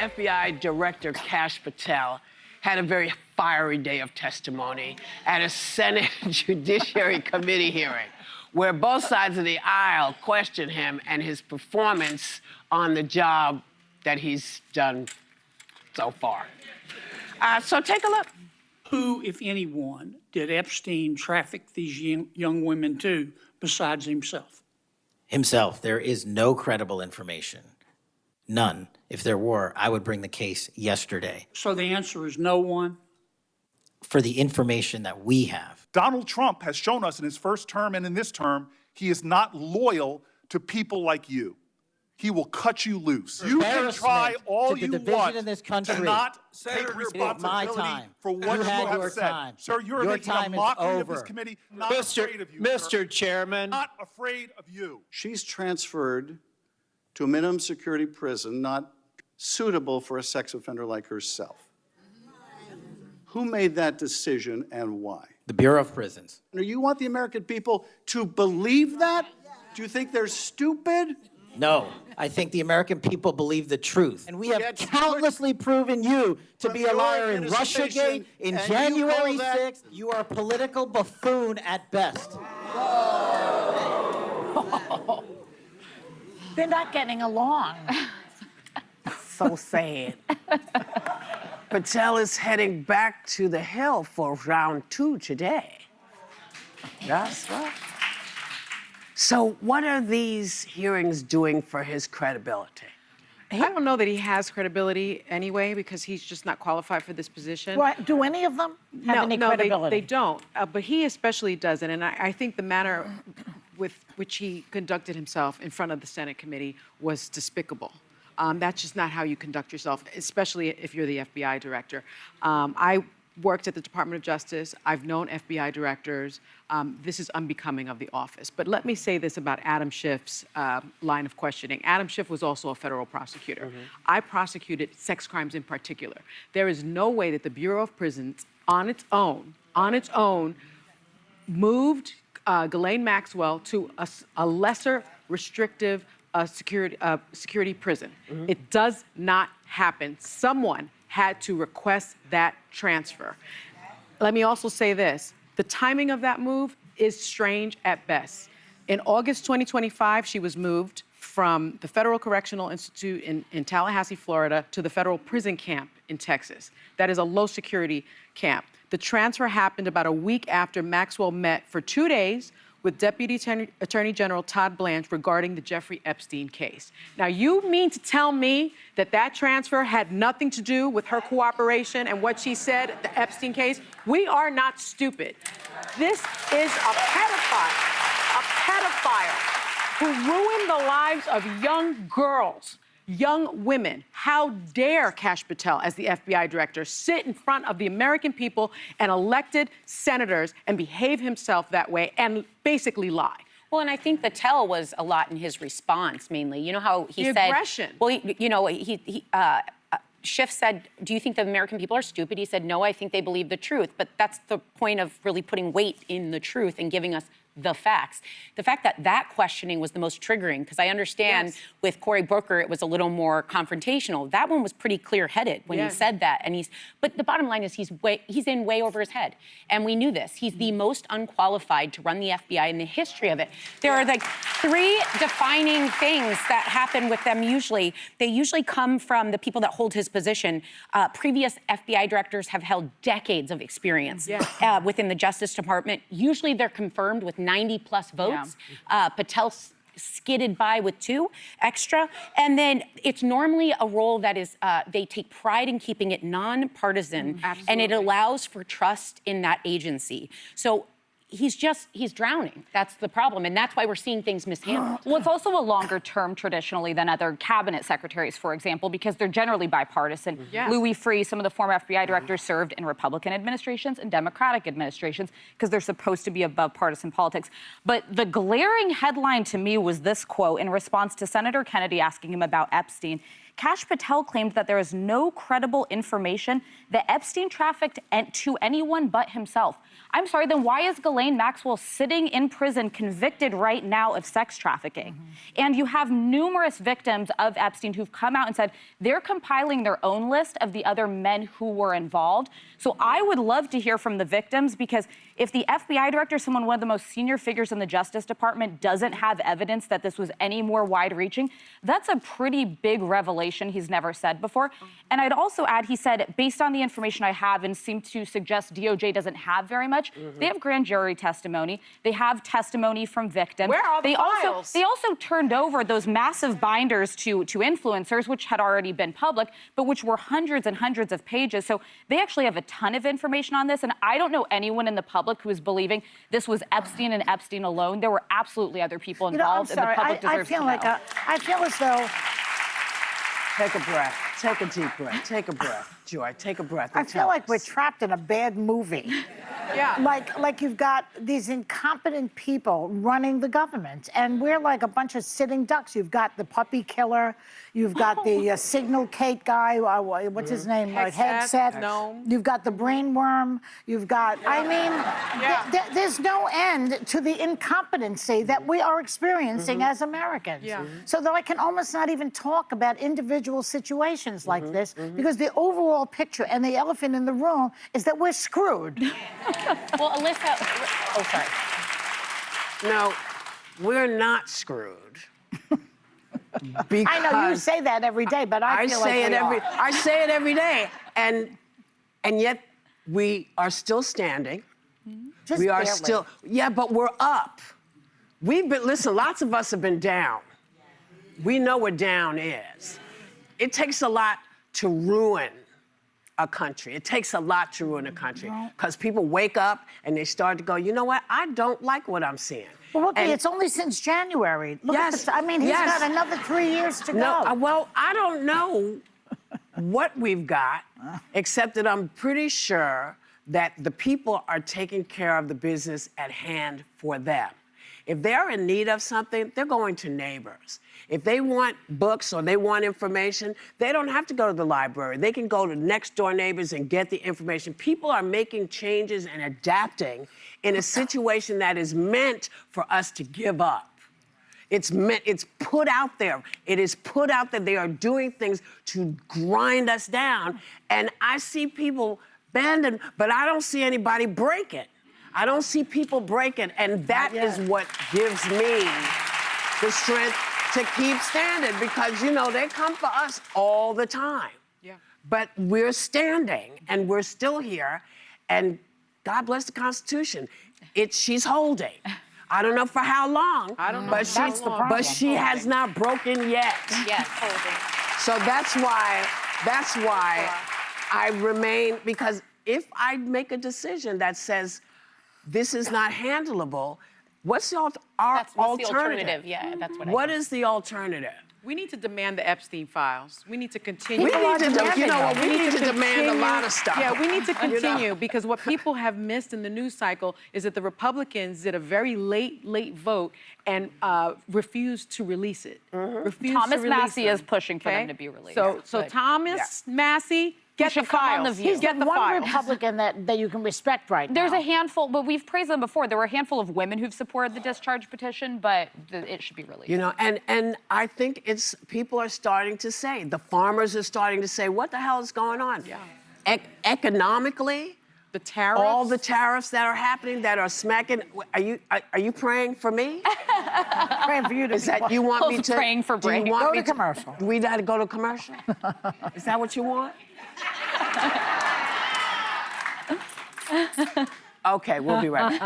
FBI Director Kash Patel had a very fiery day of testimony at a Senate Judiciary Committee hearing where both sides of the aisle questioned him and his performance on the job that he's done so far. So take a look. Who, if anyone, did Epstein traffic these young women to besides himself? Himself. There is no credible information. None. If there were, I would bring the case yesterday. So the answer is no one? For the information that we have. Donald Trump has shown us in his first term and in this term, he is not loyal to people like you. He will cut you loose. You can try all you want in this country. to not take responsibility for what you have said. Time. Sir, you're making a mockery of this committee. Not afraid of you. Mr. Chairman. Not afraid of you. She's transferred to a minimum security prison not suitable for a sex offender like herself. Who made that decision and why? The Bureau of Prisons. Do you want the American people to believe that? Do you think they're stupid? No, I think the American people believe the truth. And we have countlessly proven you to be a liar in Russiagate, in January 6th. You are a political buffoon at best. They're not getting along. So sad. Patel is heading back to the Hill for round 2 today. That's right. So what are these hearings doing for his credibility? I don't know that he has credibility anyway because he's just not qualified for this position. What, do any of them have any credibility? They don't. But he especially doesn't. And I think the manner with which he conducted himself in front of the Senate committee was despicable. That's just not how you conduct yourself, especially if you're the FBI director. I worked at the Department of Justice. I've known FBI directors. This is unbecoming of the office. But let me say this about Adam Schiff's line of questioning. Adam Schiff was also a federal prosecutor. Mm-hmm. I prosecuted sex crimes in particular. There is no way that the Bureau of Prisons, on its own, moved Ghislaine Maxwell to a lesser restrictive security prison. Mm-hmm. It does not happen. Someone had to request that transfer. Let me also say this. The timing of that move is strange at best. In August 2025, she was moved from the Federal Correctional Institute in Tallahassee, Florida, to the federal prison camp in Texas. That is a low security camp. The transfer happened about a week after Maxwell met for 2 days with Deputy Attorney General Todd Blanche regarding the Jeffrey Epstein case. Now, you mean to tell me that that transfer had nothing to do with her cooperation and what she said at the Epstein case? We are not stupid. This is a pedophile who ruined the lives of young girls, young women. How dare Kash Patel, as the FBI director, sit in front of the American people and elected senators and behave himself that way and basically lie? Well, and I think the tell was a lot in his response, mainly. You know how he said... The aggression. Well, Schiff said, do you think the American people are stupid? He said, no, I think they believe the truth. But that's the point of really putting weight in the truth and giving us the facts. The fact that that questioning was the most triggering, because I understand with Cory Booker, it was a little more confrontational. That one was pretty clear-headed when he said that. And but the bottom line is he's in way over his head. And we knew this. He's the most unqualified to run the FBI in the history of it. There are like 3 defining things that happen with them usually. They usually come from the people that hold his position. Previous FBI directors have held decades of experience within the Justice Department. Usually they're confirmed with 90+ votes. Patel skidded by with 2 extra. And then it's normally a role that is, they take pride in keeping it nonpartisan, and it allows for trust in that agency. So he's drowning. That's the problem. And that's why we're seeing things mishandled. Well, it's also a longer term traditionally than other cabinet secretaries, for example, because they're generally bipartisan. Louis Freeh, some of the former FBI directors served in Republican administrations and Democratic administrations because they're supposed to be above partisan politics. But the glaring headline to me was this quote in response to Senator Kennedy asking him about Epstein. Kash Patel claimed that there is no credible information that Epstein trafficked to anyone but himself. I'm sorry, then why is Ghislaine Maxwell sitting in prison convicted right now of sex trafficking? And you have numerous victims of Epstein who've come out and said they're compiling their own list of the other men who were involved. So I would love to hear from the victims, because if the FBI director, one of the most senior figures in the Justice Department, doesn't have evidence that this was any more wide-reaching, that's a pretty big revelation he's never said before. And I'd also add, he said, based on the information I have, and seemed to suggest DOJ doesn't have very much, they have grand jury testimony. They have testimony from victims. Where are the files? They also turned over those massive binders to influencers, which had already been public, but which were hundreds and hundreds of pages. So they actually have a ton of information on this. And I don't know anyone in the public who is believing this was Epstein and Epstein alone. There were absolutely other people involved, and the public deserves to know. I feel as though Take a breath. Take a deep breath. Take a breath. Joy, take a breath. I and feel tell like we're us. trapped in a bad movie. Yeah. Like you've got these incompetent people running the government, and we're like a bunch of sitting ducks. You've got the puppy killer, you've got the Signal Kate guy, what's his name? Headset. Gnome. You've got the brainworm. You've got, I mean, there's no end to the incompetency that we are experiencing as Americans. Yeah. So that I can almost not even talk about individual situations like this, because the overall picture and the elephant in the room is that we're screwed. Well, Alyssa, Oh, sorry. No, we're not screwed. Because I know you say that every day, but I feel like we are. I say it every day, and yet we are still standing. Just we are barely. still, yeah, but we're up. Listen, lots of us have been down. We know what down is. It takes a lot to ruin a country. It takes a lot to ruin a country, because people wake up and they start to go, you know what? I don't like what I'm seeing. Well, look, And- it's only since January. Look Yes, at I mean, he's yes. got another 3 years to No, go. well, I don't know what we've got, except that I'm pretty sure that the people are taking care of the business at hand for them. If they're in need of something, they're going to neighbors. If they want books or they want information, they don't have to go to the library. They can go to next door neighbors and get the information. People are making changes and adapting in a situation that is meant for us to give up. It's put out there. It is put out that they are doing things to grind us down. And I see people bending, but I don't see anybody breaking. I don't see people breaking, and that is what gives me the strength to keep standing, because, you know, they come for us all the time. Yeah. But we're standing, and we're still here, and God bless the Constitution. She's holding. I don't know for how long, I don't know but, for how she, long. but she has not broken yet. yes, holding. So that's why I remain, because if I make a decision that says this is not handleable, what's the What's alternative? the alternative? Yeah, that's what I What think. is the alternative? We need to demand the Epstein files. We need to continue. We need to, demanding you know what, them. we need to demand a continue- lot of stuff. Yeah, we need to You know? continue, because what people have missed in the news cycle is that the Republicans did a very late vote and refused to release it. Refused Thomas to release Massey them, is pushing for them okay? to be released. So But- Thomas Massey, get the should come on the files. View. He's Get the the one files. Republican that you can respect right There's now. a handful, but we've praised them before. There were a handful of women who've supported the discharge petition, but it should be released. You know, and I think people are starting to say, the farmers are starting to say, what the hell is going on? Yeah. Economically, The tariffs. all the tariffs that are happening, that are smacking, are you praying for me? Praying for you to Is that you want me to? Praying for do you brain. want Go me to commercial. We got to go to commercial? Is that what you want? Okay, we'll be right back.